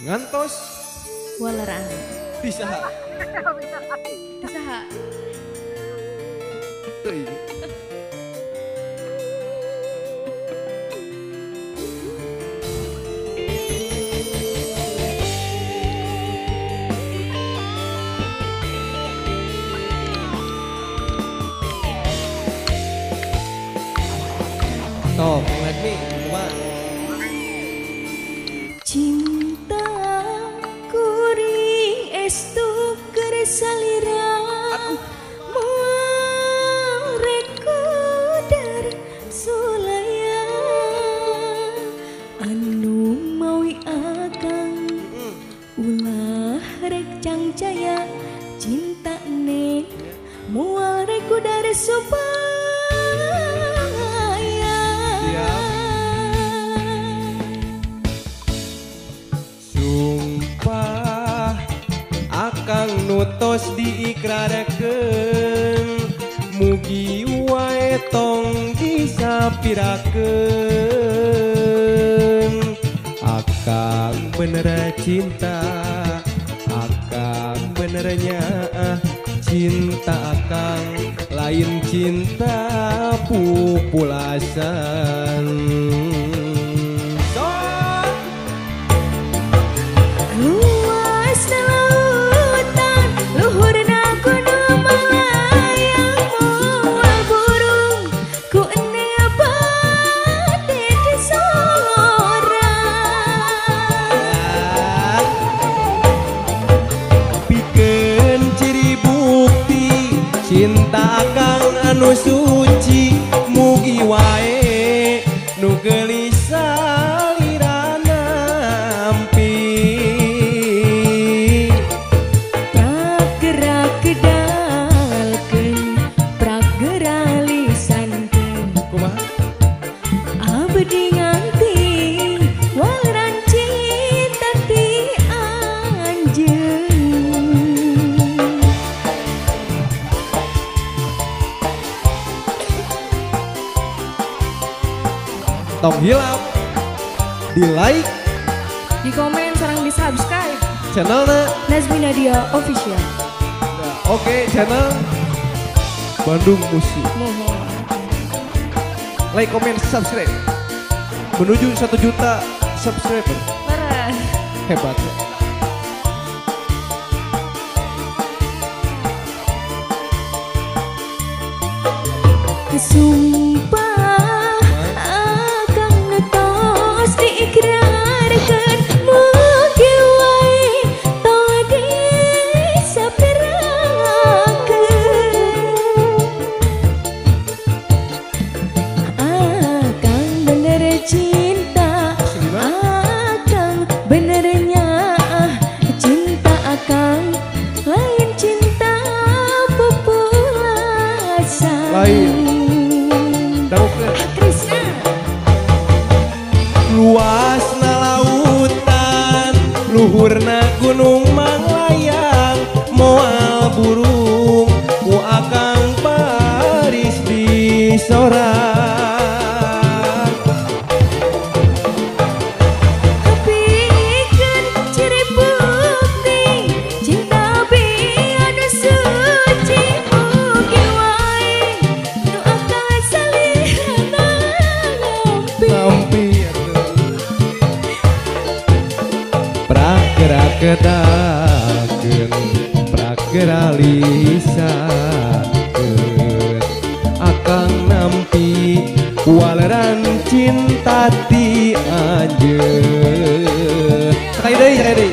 Ngantos Walerang. disaha. Saha. Teuing. Tong, let me, coba. Cinta kuring estu keur salira. Moal rek kudar sulaya anu mawi akang ulah rek cangcaya cinta ne moal rek kudar supaya. Sumpah akang nutos diikrarkeun mugi wae tong disapirakeun akang bener cinta akang benernya cinta akang lain cinta pupulasan. Luas lautan, luhurna gunung melayang moal burung, ku ene bade disorang. Pikeun ciri bukti cinta kang anu suci mugi wae nu gelisah lirana ampi. Pragerak kedalkeun, pragerak lisankeun, Kumaha? abdi nganti waran cinta ti anjeun. Tong hilap di like Di komen sareng di subscribe channelna. Nazmi Nadia Official. Oke, channel Bandung Musik. Mohon. Like, comment, subscribe. Menuju 1 juta subscriber. Parah. Hebat. Sumpah akang ngetos diikrarkeun mugi wae tong disapirakeun akang bener cinta akang benernya cinta akang lain cinta populasi Lain. Daukeun. Krisna Luasna lautan, luhurna gunung manglayang, moal burung ku akang baris di sorang. Pikeun ciri bukti cinta anu suci mugi wae nu akang salirana ngampi. Nampi pragerak kedakeun pragerak lisakeun akang nampi waleran cinta ti anjeun. Sekali deui.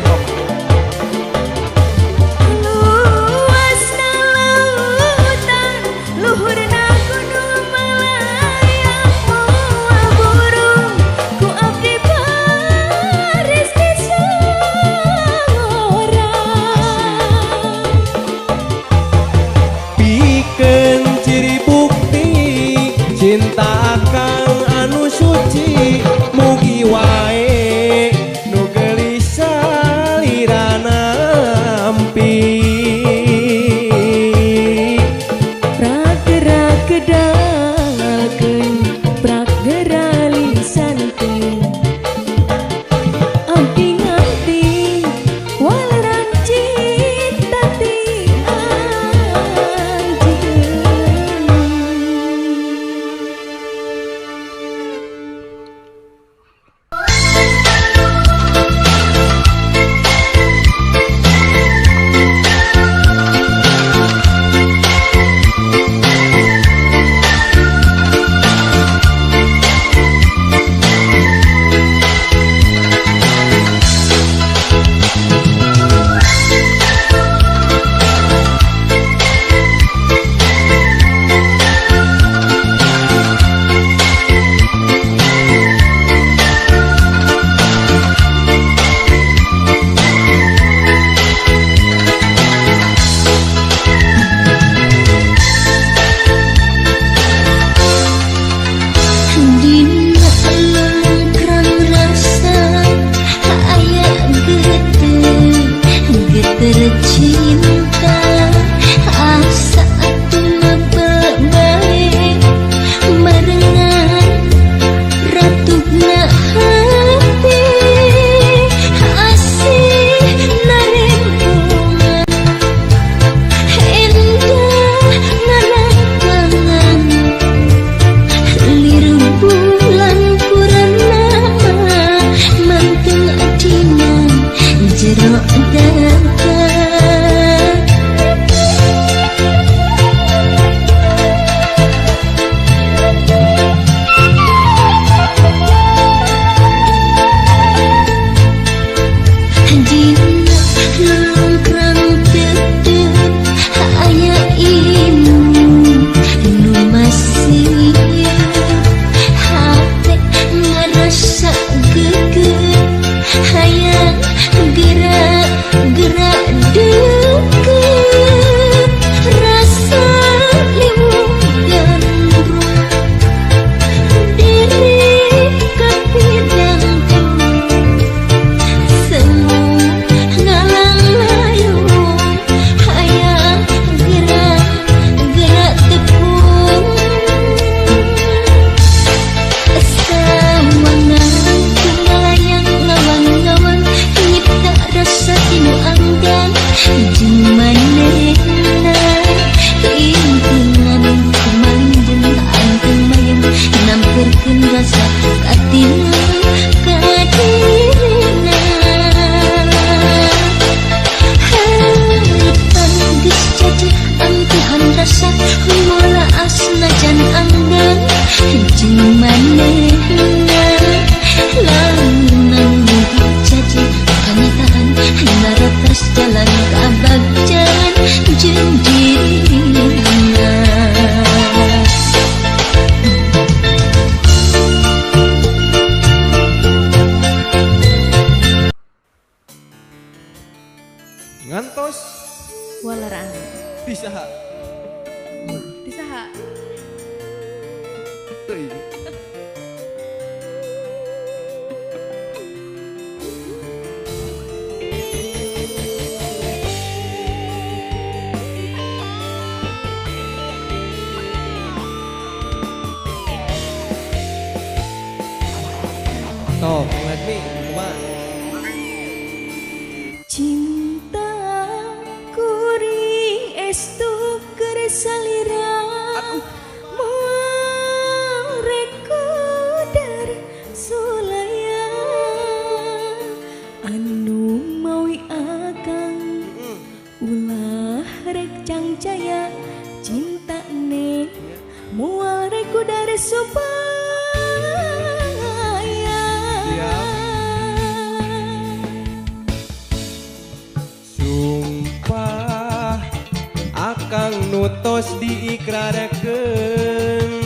Luasna lautan, luhurna gunung melayang moal burung, ku abdi baris di sorang. nutos Walerang. di saha? Di saha? Teuing. Sok, let me, kumaha? Cinta kuring estu keur salira moal rekodar sulaya anu mawi akang ulah rek cangcaya cinta ne moal rekodar supaya Sumpah akang nutos diikrarkeun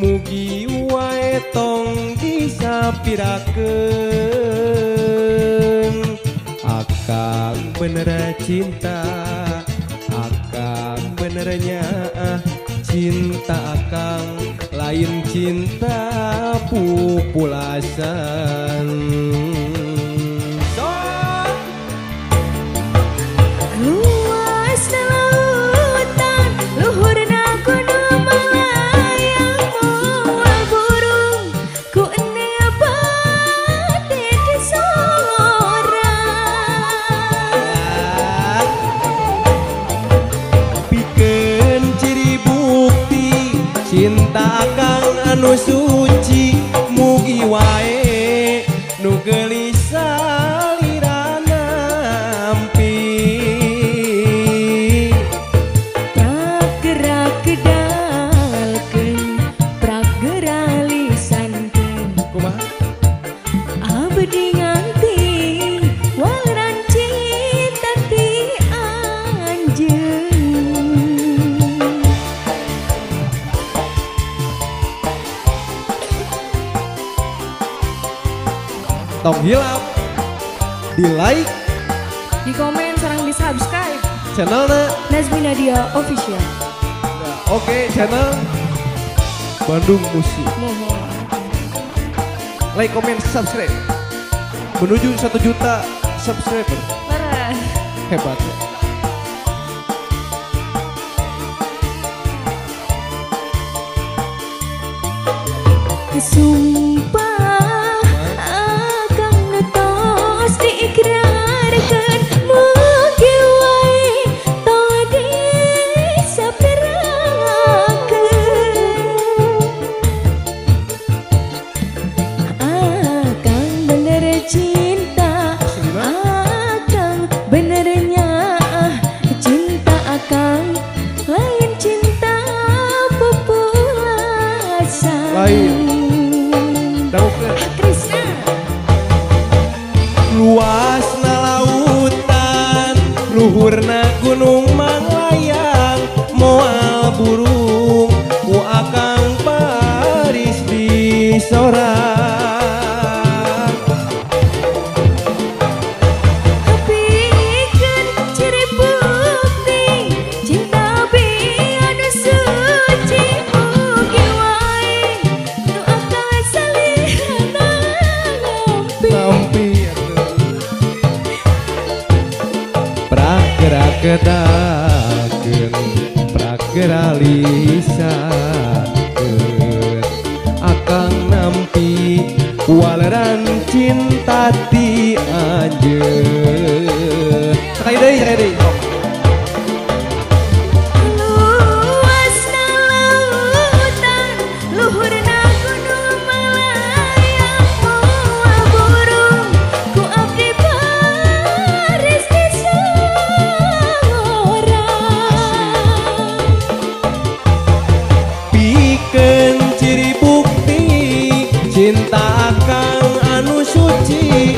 mugi wae tong disapirakeun akang bener cinta akang benernya cinta akang lain cinta pupulasan. Luas lautan, luhurna gunung melayang moal burung, ku ene bade di sorang. Pikeun ciri bukti cinta akang anu suci mugi wae nu gelisah lirana ampi Pragerak kedalkeun, pragera lisankeun, kumaha abdi nganti waleran cinta ti anjeun. tong hilap di like Di komen sareng di subscribe channelna. Nazmi Nadia Official. Oke, channel Bandung Musik. Mohon. Like, comment, subscribe menuju 1 juta subscriber. Parah. Hebat ya. Sumpah akang nutos diikrarkeun mugi wae tong disapirakeun akang bener cinta akang benernya cinta akang lain cinta populasan. Lain. Daukna Krisna. luasna lautan luhurna gunung manglayang moal burung ku akang baris di sorang Pikeun ciri bukti cinta anu suci mugi wae nu akang salirana ngampi. sampi atuh pragerak kedakeun pragera lisakeun akang nampi waleran cinta ti anjeun. Sekali deui. Luasna lautan, luhurna gunung melayang moal burung, ku abdi baris di sorang. Pikeun ciri bukti cinta akang anu suci